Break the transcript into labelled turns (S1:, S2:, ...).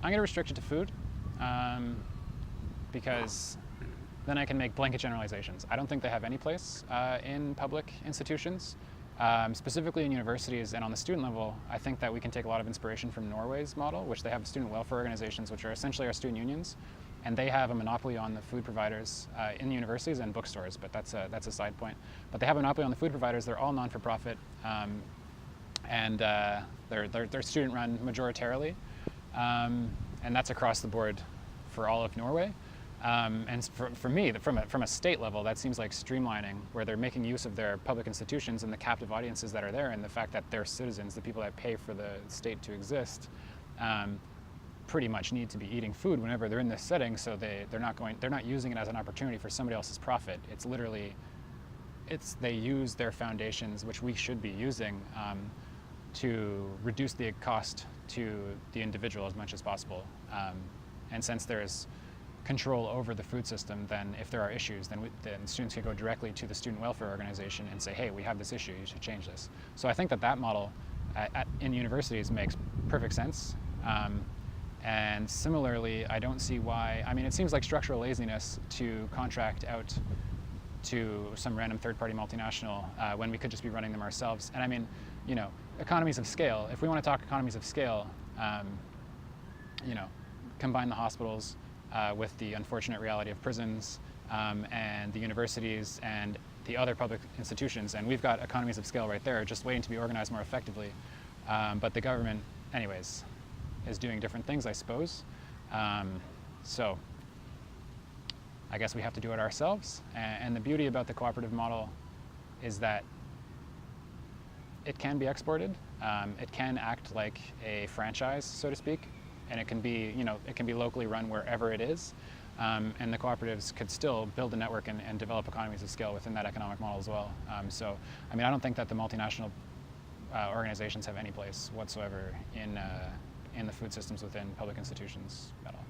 S1: I'm going to restrict it to food because then I can make blanket generalizations. I don't think they have any place in public institutions, specifically in universities and on the student level. I think that we can take a lot of inspiration from Norway's model, which they have student welfare organizations, which are essentially our student unions, and they have a monopoly on the food providers in the universities and bookstores, but that's a side point. But they have a monopoly on the food providers. They're all non-for-profit, and they're student-run majoritarily, and that's across the board for all of Norway. And for me, from a state level, that seems like streamlining, where they're making use of their public institutions and the captive audiences that are there, and the fact that their citizens, the people that pay for the state to exist, pretty much need to be eating food whenever they're in this setting. So they're not using it as an opportunity for somebody else's profit. It's literally, they use their foundations, which we should be using, to reduce the cost to the individual as much as possible. And since there's control over the food system, then if there are issues, then students can go directly to the student welfare organization and say, hey, we have this issue, you should change this. So I think that model in universities makes perfect sense. And similarly, I don't see why, I mean, it seems like structural laziness to contract out to some random third-party multinational when we could just be running them ourselves. And I mean, you know, economies of scale, if we want to talk economies of scale, you know, combine the hospitals with the unfortunate reality of prisons and the universities and the other public institutions, and we've got economies of scale right there just waiting to be organized more effectively. But the government, anyways, is doing different things, I suppose. So I guess we have to do it ourselves. And the beauty about the cooperative model is that it can be exported. It can act like a franchise, so to speak, and it can be, you know, it can be locally run wherever it is. And the cooperatives could still build a network and develop economies of scale within that economic model as well. So, I mean, I don't think that the multinational organizations have any place whatsoever in the food systems within public institutions at all.